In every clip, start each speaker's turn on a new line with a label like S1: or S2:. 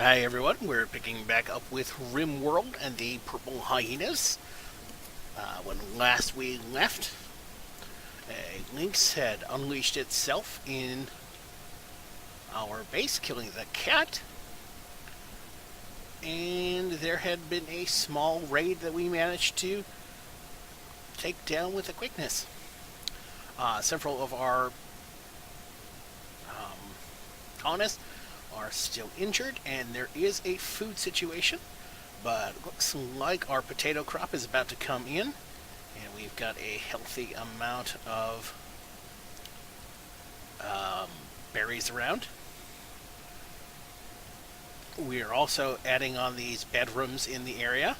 S1: Hi everyone, we're picking back up with Rimworld and the Purple Hyenas. When last we left, a lynx had unleashed itself in our base, killing the cat, and there had been a small raid that we managed to take down with a quickness. Several of our colonists are still injured, and there is a food situation, but it looks like our potato crop is about to come in, and we've got a healthy amount of berries around. We are also adding on these bedrooms in the area,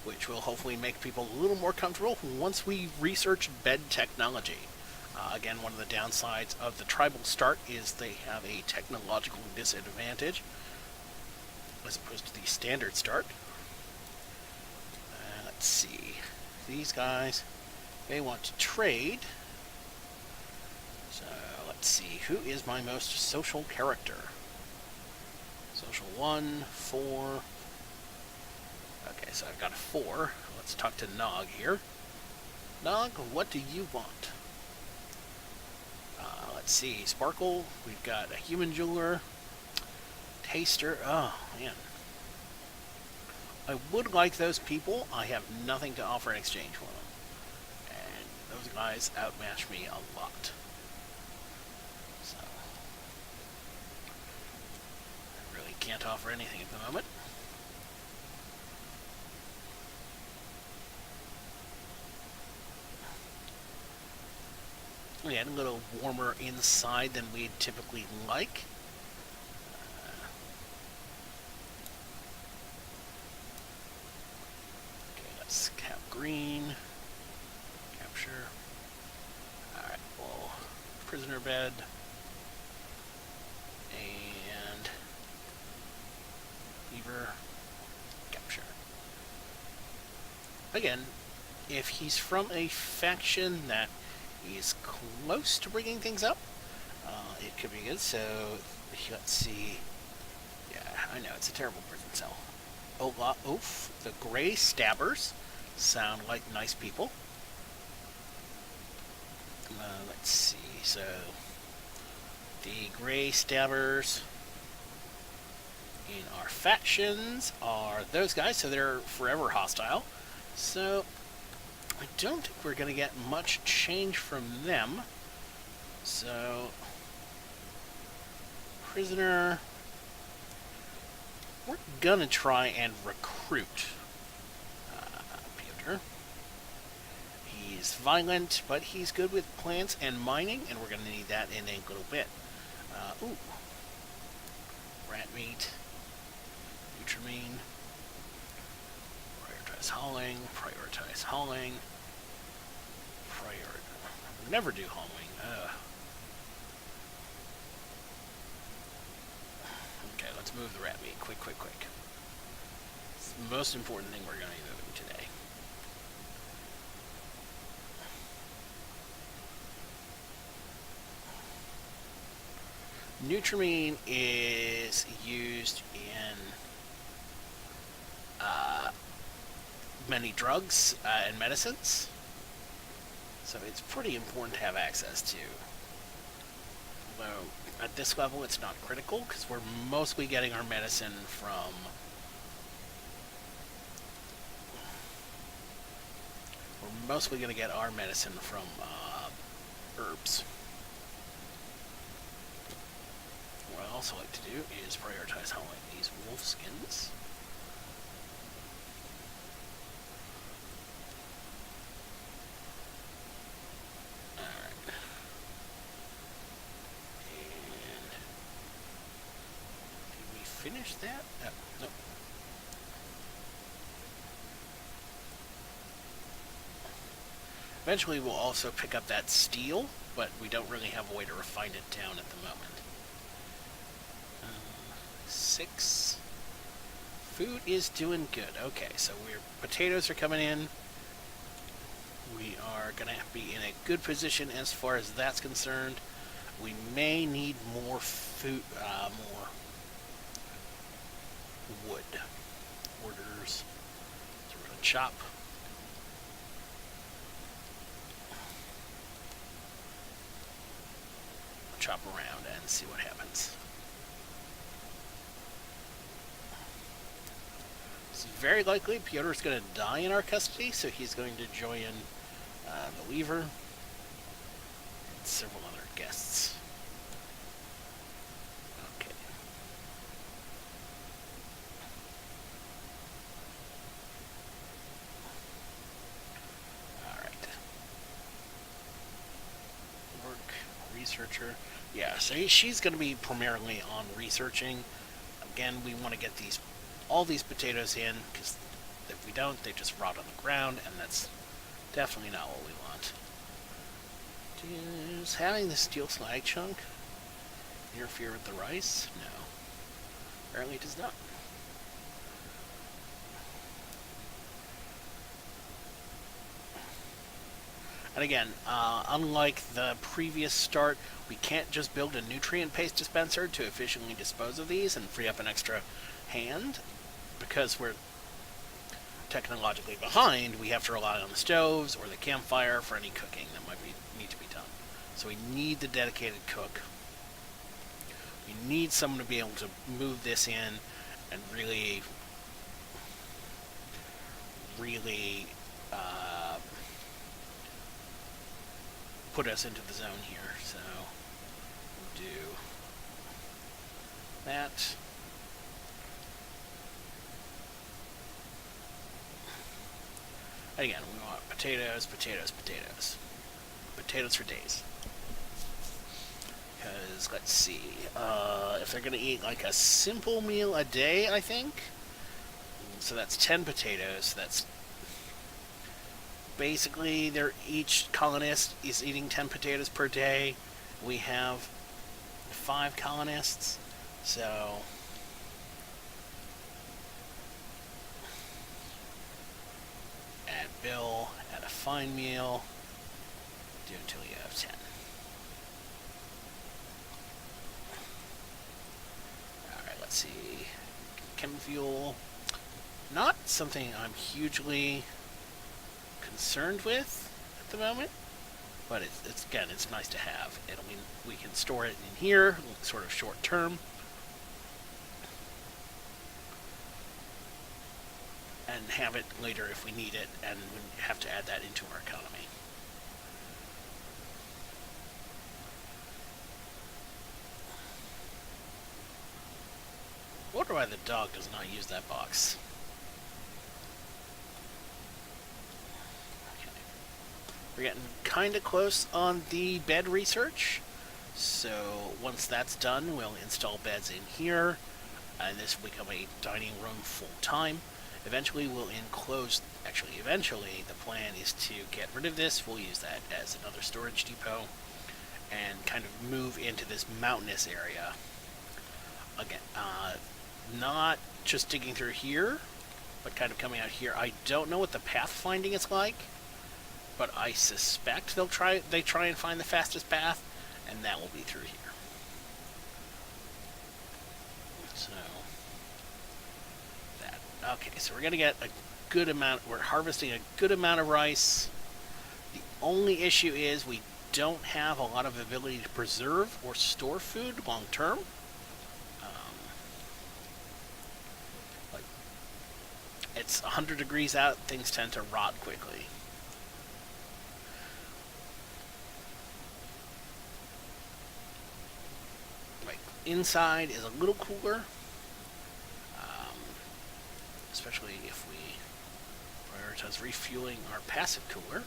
S1: which will hopefully make people a little more comfortable once we research bed technology. Again, one of the downsides of the tribal start is they have a technological disadvantage as opposed to the standard start. Let's see. These guys, they want to trade. So let's see. Who is my most social character? Social 1, 4. Okay, so I've got a 4. Let's talk to Nog here. Nog, what do you want? Let's see, Sparkle, we've got a human jeweler, taster, oh man. I would like those people, I have nothing to offer in exchange for them. And those guys outmatch me a lot. So, I really can't offer anything at the moment. Yeah, a little warmer inside than we'd typically like. Okay, let's cap green. Capture. Alright, well, prisoner bed. And beaver. Capture. Again, if he's from a faction that is close to bringing things up, it could be good. So let's see. Yeah, I know it's a terrible prison cell. Oof, the gray stabbers sound like nice people. Let's see. So the gray stabbers in our factions are those guys, so they're forever hostile. So I don't think we're going to get much change from them. So, prisoner. We're going to try and recruit Peter. He's violent, but he's good with plants and mining, and we're going to need that in a little bit. Ooh. Rat meat. Nutrimine. Prioritize hauling. Never do hauling. Okay, let's move the rat meat. Quick. It's the most important thing we're going to be moving today. Nutrimine is used in many drugs and medicines, so it's pretty important to have access to. Although at this level it's not critical because we're mostly getting our medicine from going to get our medicine from herbs. What I also like to do is prioritize hauling these wolf skins. Finish that? Oh, nope. Eventually we'll also pick up that steel, but we don't really have a way to refine it down at the moment. 6. Food is doing good. Okay, so potatoes are coming in. We are going to be in a good position as far as that's concerned. We may need more food, more wood. Orders. So we're going to chop. Chop around and see what happens. It's very likely Pyotr's going to die in our custody, so he's going to join the Weaver and several other guests. Okay. Alright. Work, researcher. Yeah, so she's going to be primarily on researching. Again, we want to get all these potatoes in, because if we don't, they just rot on the ground, and that's definitely not what we want. Does having the steel slag chunk interfere with the rice? No. Apparently it does not. And again, unlike the previous start, we can't just build a nutrient paste dispenser to efficiently dispose of these and free up an extra hand. Because we're technologically behind, we have to rely on the stoves or the campfire for any cooking that might need to be done. So we need the dedicated cook. We need someone to be able to move this in and really put us into the zone here. So we'll do that. Again, we want potatoes, potatoes, potatoes. Potatoes for days. Because, let's see, if they're going to eat like a simple meal a day, I think. So that's 10 potatoes. That's basically, each colonist is eating 10 potatoes per day. We have 5 colonists, so add Bill, add a fine meal, do until you have 10. Alright, let's see. Chem fuel. Not something I'm hugely concerned with at the moment, but it's again, it's nice to have. It'll mean we can store it in here, sort of short term, and have it later if we need it, and we have to add that into our economy. I wonder why the dog does not use that box. We're getting kind of close on the bed research, so once that's done, we'll install beds in here, and this will become a dining room full-time. Eventually, we'll enclose, eventually, the plan is to get rid of this. We'll use that as another storage depot, and kind of move into this mountainous area. Again, not just digging through here, but kind of coming out here. I don't know what the pathfinding is like, but I suspect they try and find the fastest path, and that will be through here. So that okay. So we're gonna get a good amount. We're harvesting a good amount of rice. The only issue is we don't have a lot of ability to preserve or store food long term. Like it's 100 degrees out, things tend to rot quickly. Inside is a little cooler, especially if we prioritize refueling our passive cooler.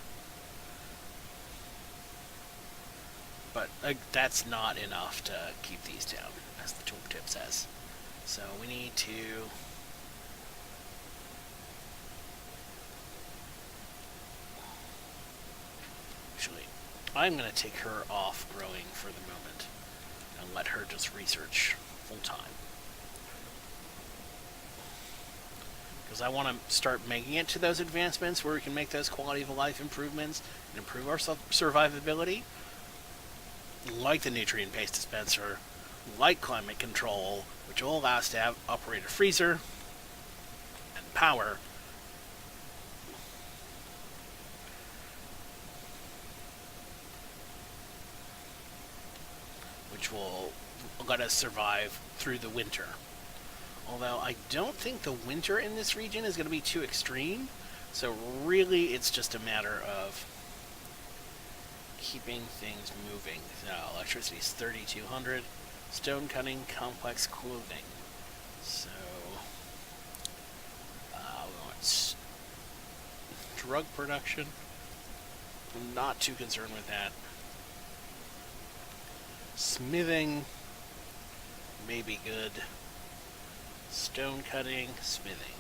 S1: But that's not enough to keep these down, as the tooltip says. So we need to actually, I'm going to take her off growing for the moment and let her just research full-time. Because I want to start making it to those advancements where we can make those quality of life improvements and improve our survivability. like the nutrient paste dispenser, like climate control, which will allow us to operate a freezer and power, which will let us survive through the winter. Although I don't think the winter in this region is going to be too extreme, so really it's just a matter of keeping things moving. So electricity is 3,200. Stone cutting, complex clothing. So we want drug production. I'm not too concerned with that. Smithing may be good. Stone cutting, smithing.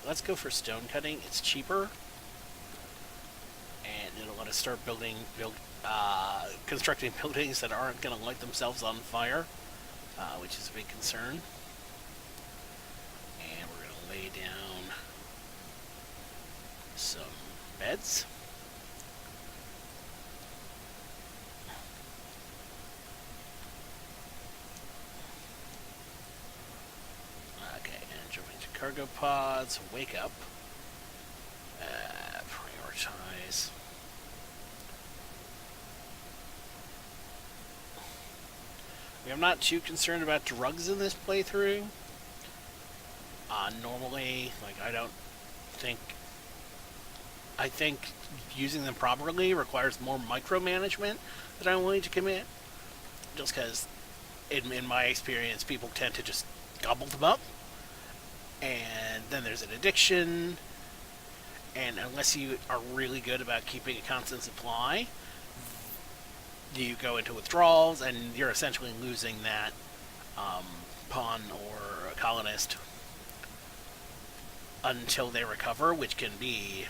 S1: Let's go for stone cutting. It's cheaper, and it'll let us start constructing buildings that aren't going to light themselves on fire, which is a big concern. And we're going to lay down some beds. Cargo pods, wake up, prioritize. I'm not too concerned about drugs in this playthrough. Normally, I think using them properly requires more micromanagement that I'm willing to commit. Just because, in my experience, people tend to just gobble them up. And then there's an addiction, and unless you are really good about keeping a constant supply, you go into withdrawals, and you're essentially losing that pawn or a colonist until they recover, which can be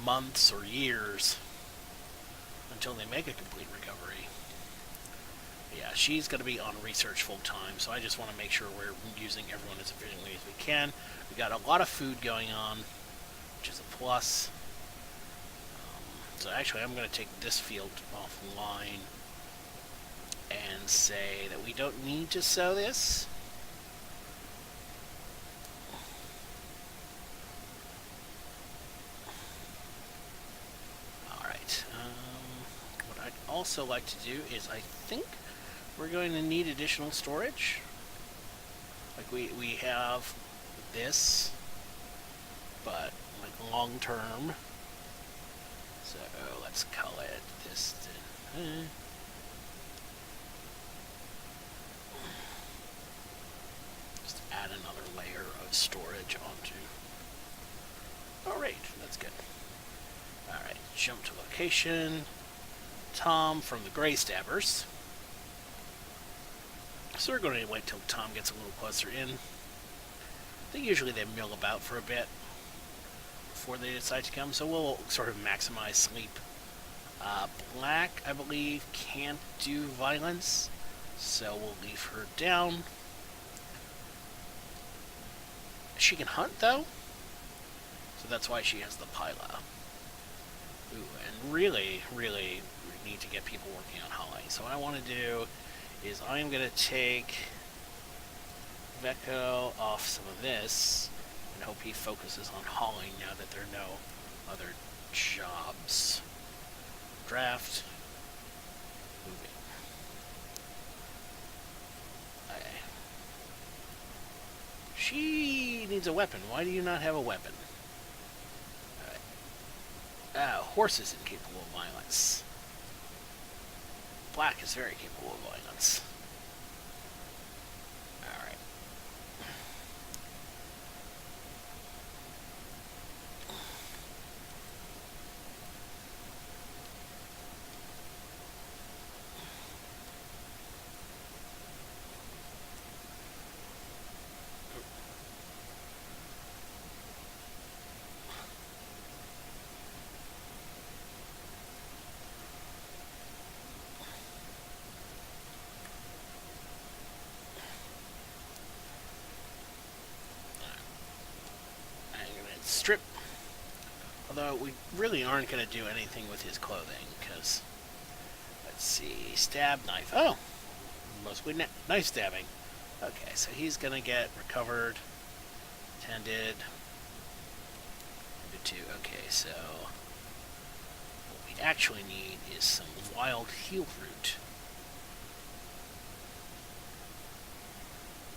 S1: months or years until they make a complete recovery. Yeah, she's going to be on research full time, so I just want to make sure we're using everyone as efficiently as we can. We got a lot of food going on, which is a plus. So actually, I'm going to take this field offline and say that we don't need to sow this. Alright. What I'd also like to do is, I think we're going to need additional storage. Like we have this, but like long term. So let's call it this. Just add another layer of storage onto. Alright, that's good. Alright, jump to location. Tom from the Grey Stabbers. So we're going to wait till Tom gets a little closer in. I think usually they mill about for a bit before they decide to come, so we'll sort of maximize sleep. Black, I believe, can't do violence, so we'll leave her down. She can hunt, though, so that's why she has the Pila. Ooh, and really, really need to get people working on hauling. So what I want to do is I'm going to take Veko off some of this and hope he focuses on hauling now that there are no other jobs. Draft. Moving. Okay. She needs a weapon. Why do you not have a weapon? Alright. Horse is incapable of violence. Black is very capable of violence. Alright. Strip. Although we really aren't going to do anything with his clothing, because let's see. Stab, knife. Oh, mostly knife stabbing. Okay, so he's gonna get recovered, tended, into 2. Okay, so what we actually need is some wild heal root.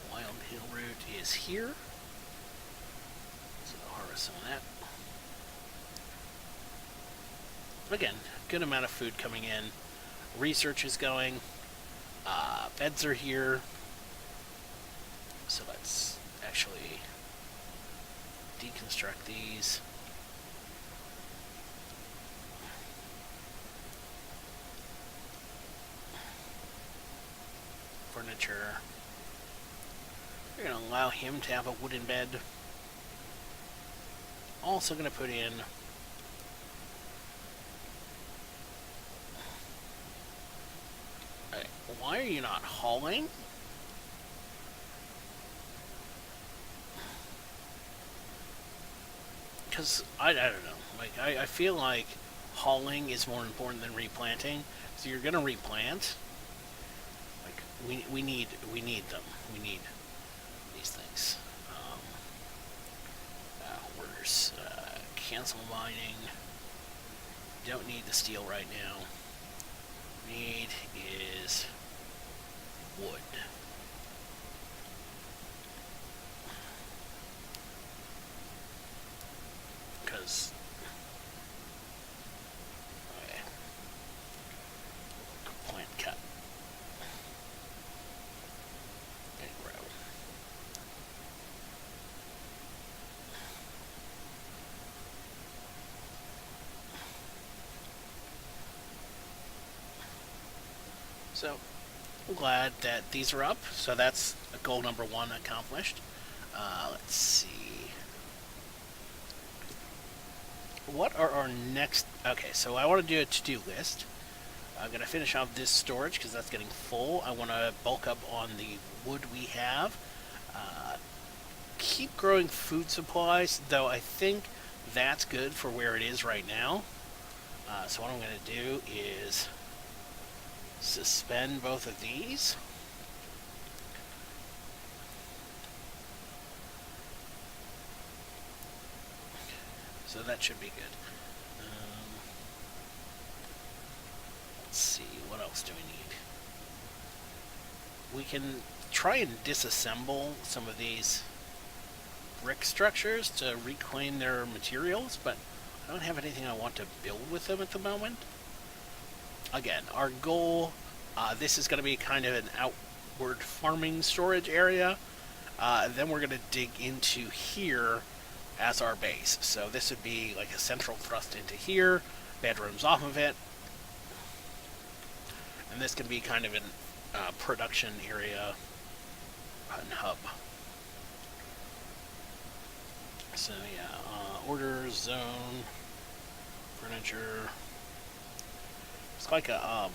S1: Wild heal root is here. So harvest some of that. Again, good amount of food coming in. Research is going. Beds are here. So let's actually deconstruct these. Furniture. We're going to allow him to have a wooden bed. Also going to put in why are you not hauling? Because I don't know. Like I feel like hauling is more important than replanting. So you're gonna replant. Like we need them. We need these things. Orders. Cancel mining. Don't need the steel right now. Need is wood. Because okay. Plant cut and grow. So I'm glad that these are up. So that's goal number 1 accomplished. Let's see. What are our next... Okay, so I want to do a to-do list. I'm going to finish off this storage because that's getting full. I want to bulk up on the wood we have. Keep growing food supplies, though I think that's good for where it is right now. So what I'm going to do is suspend both of these. So that should be good. Let's see, what else do we need? We can try and disassemble some of these brick structures to reclaim their materials, but I don't have anything I want to build with them at the moment. Again, our goal, this is going to be kind of an outward farming storage area. Then we're going to dig into here as our base. So this would be like a central thrust into here, bedrooms off of it. And this can be kind of a production area and hub. So yeah, orders, zone, furniture. It's like a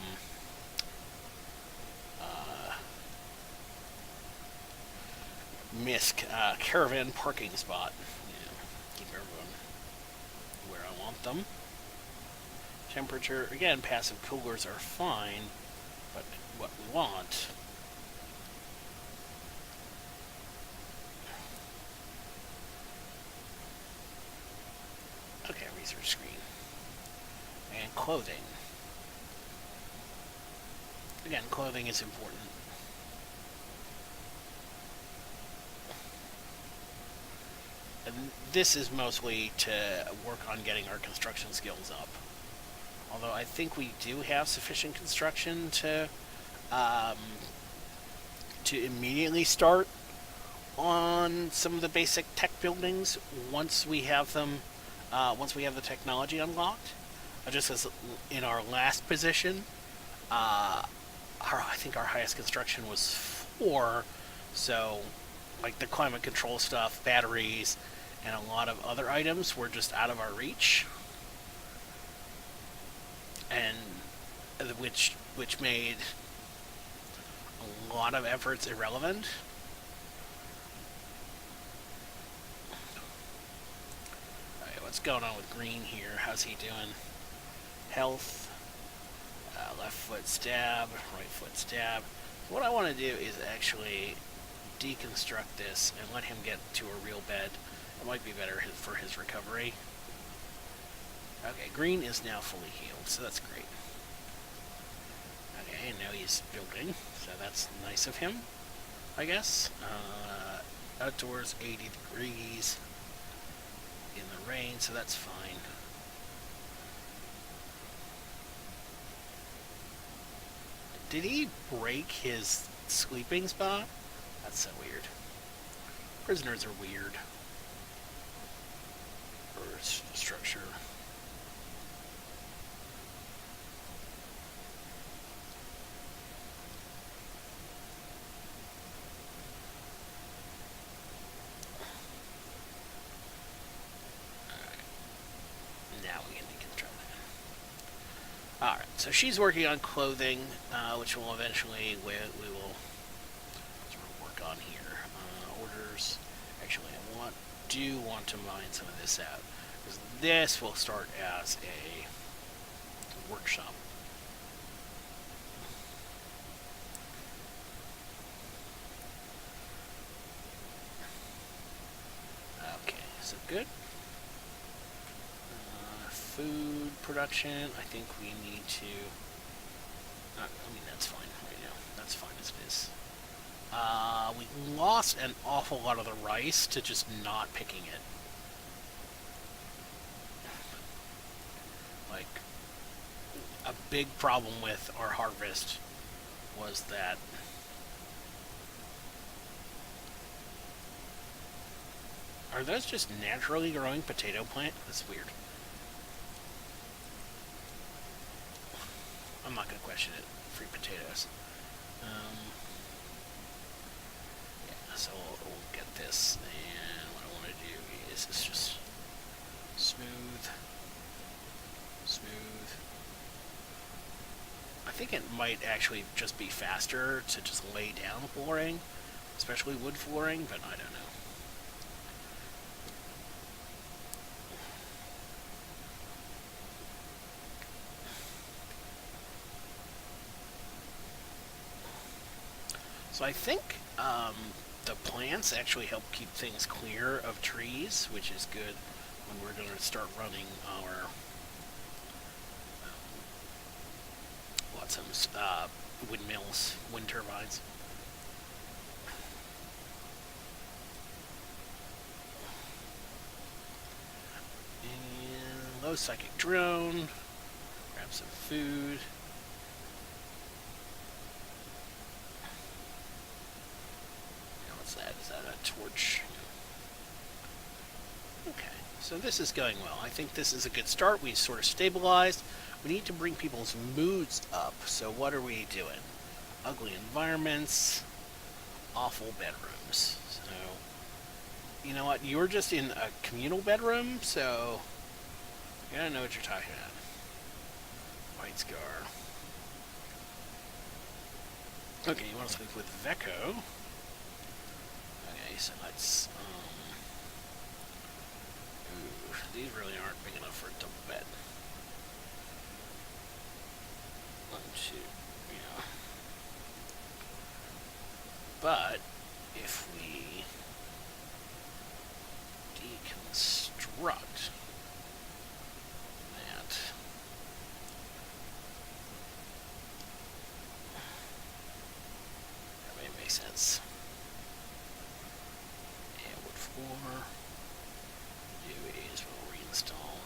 S1: MISC caravan parking spot. Keep everyone where I want them. Temperature, again, passive coolers are fine, but what we want... Okay, research screen. And clothing. Again, clothing is important. And this is mostly to work on getting our construction skills up. Although I think we do have sufficient construction to immediately start on some of the basic tech buildings once we have them, once we have the technology unlocked. Just as in our last position, I think our highest construction was 4, so like the climate control stuff, batteries, and a lot of other items were just out of our reach. And which made a lot of efforts irrelevant. Alright, what's going on with Green here? How's he doing? Health. Left foot stab, right foot stab. What I want to do is actually deconstruct this and let him get to a real bed. It might be better for his recovery. Okay, green is now fully healed, so that's great. Okay, and now he's building, so that's nice of him, I guess. Outdoors, 80 degrees in the rain, so that's fine. Did he break his sleeping spot? That's so weird. Prisoners are weird. Or structure. Now we can deconstruct that. Alright, so she's working on clothing, which will eventually, we will sort of work on here. Orders. Actually, I do want to mine some of this out. Because this will start as a workshop. Okay, so good. Food production, I think we need to... I mean, that's fine right now. That's fine as it is. We lost an awful lot of the rice to just not picking it. Like, a big problem with our harvest was that are those just naturally growing potato plant? That's weird. I'm not going to question it. Free potatoes. Yeah, so we'll get this, and what I want to do is just smooth. I think it might actually just be faster to just lay down flooring, especially wood flooring, but I don't know. So I think the plants actually help keep things clear of trees, which is good when we're going to start running our lots of windmills, wind turbines. And low psychic drone. Grab some food. Is that a torch? Okay, so this is going well. I think this is a good start. We sort of stabilized. We need to bring people's moods up. So what are we doing? Ugly environments, awful bedrooms. So, you know what? You're just in a communal bedroom, so you gotta know what you're talking about. White scar. Okay, you want to sleep with Veko. So let's, ooh, these really aren't big enough for a double bed. 1, 2, yeah. But, if we deconstruct that, that may make sense. Or do is we'll reinstall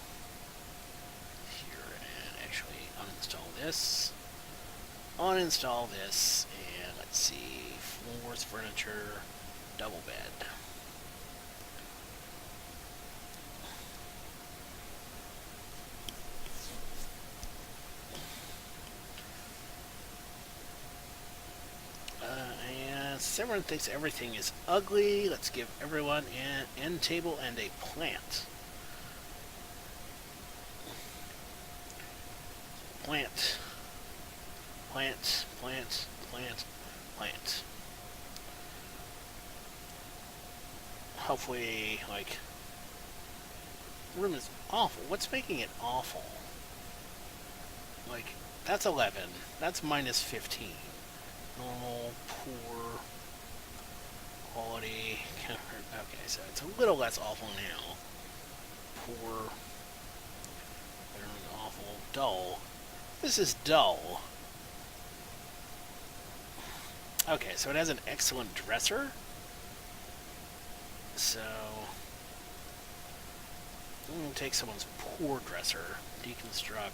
S1: here and actually uninstall this, uninstall this, and let's see, floors, furniture, double bed. Everyone thinks everything is ugly. Let's give everyone an end table and a plant. Plant. Plant, plant, plant, plant. Hopefully, like, room is awful. What's making it awful? Like, That's 11. That's minus 15. Normal, poor, quality. Okay, so it's a little less awful now. Poor, better than awful, dull. This is dull. Okay, so it has an excellent dresser. So I'm going to take someone's poor dresser, deconstruct,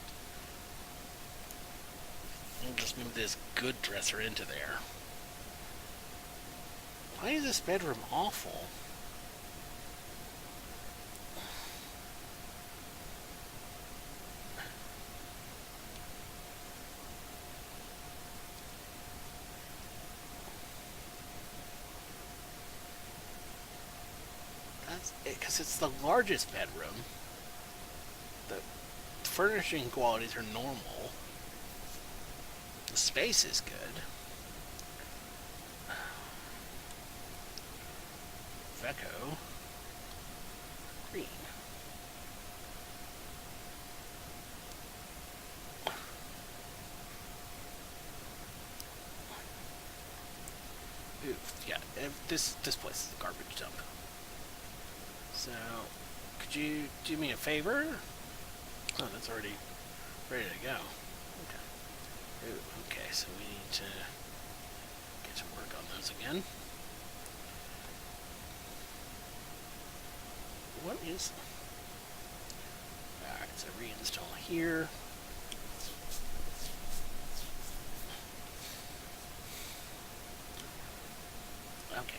S1: and just move this good dresser into there. Why is this bedroom awful? That's because it's the largest bedroom. The furnishing qualities are normal. The space is good. Veco. Green. Ooh, yeah, this place is a garbage dump. So, could you do me a favor? Oh, that's already ready to go. Okay. Ooh, okay, so we need to get to work on those again. What is... Alright, so reinstall here. Okay.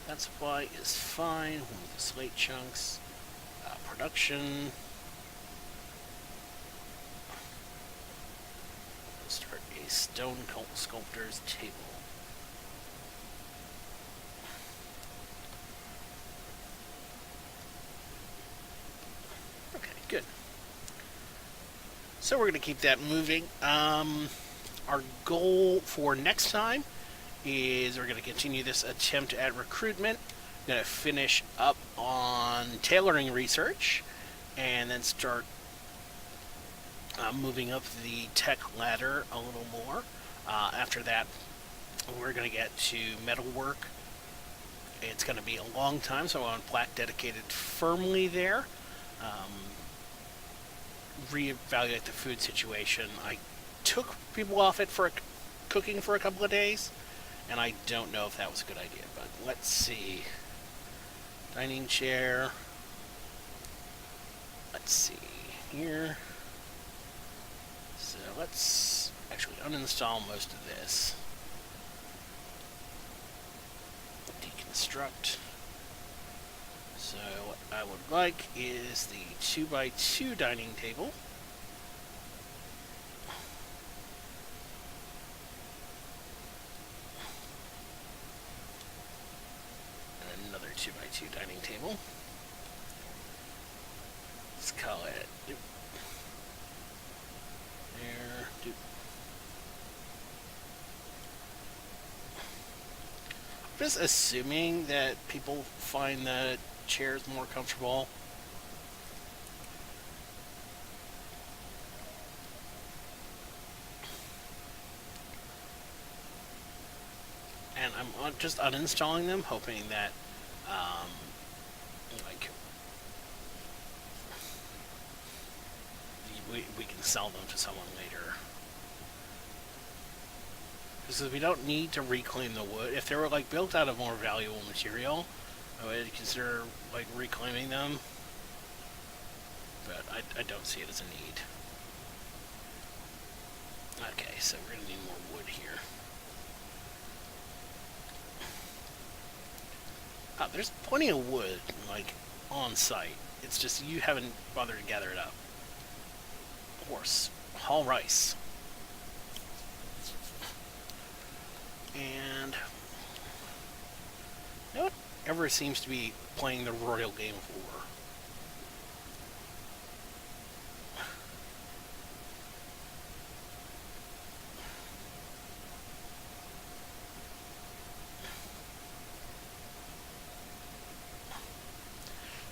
S1: That supply is fine. We'll move the slate chunks. Production. We'll start a stone sculptor's table. Okay, good. So we're going to keep that moving. Our goal for next time is we're going to continue this attempt at recruitment. Going to finish up on tailoring research, and then start moving up the tech ladder a little more. After that, we're going to get to metalwork. It's going to be a long time, so I want Black dedicated firmly there. Reevaluate the food situation. I took people off it for cooking for a couple of days, and I don't know if that was a good idea, but let's see. Dining chair. Let's see here. So let's actually uninstall most of this. Deconstruct. So what I would like is the 2x2 dining table. And another 2x2 dining table. Let's call it doop. There, doop. I'm just assuming that people find the chairs more comfortable. And I'm just uninstalling them, hoping that, like, we can sell them to someone later. Because we don't need to reclaim the wood. If they were, like, built out of more valuable material, I would consider, like, reclaiming them. But I don't see it as a need. Okay, so we're going to need more wood here. There's plenty of wood, like, on site. It's just you haven't bothered to gather it up. Horse. Haul rice. And no one ever seems to be playing the royal game of war.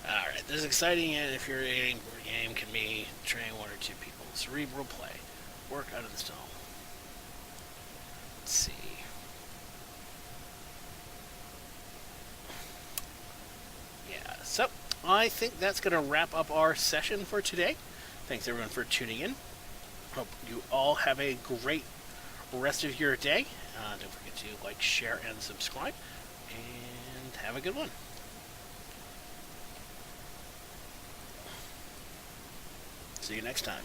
S1: Alright, This is exciting, and if you're a board game, can be train one or two people. Cerebral play. Work out of the stall. Let's see. Yeah, so I think that's going to wrap up our session for today. Thanks everyone for tuning in. Hope you all have a great rest of your day. Don't forget to like, share, and subscribe. And have a good one. See you next time.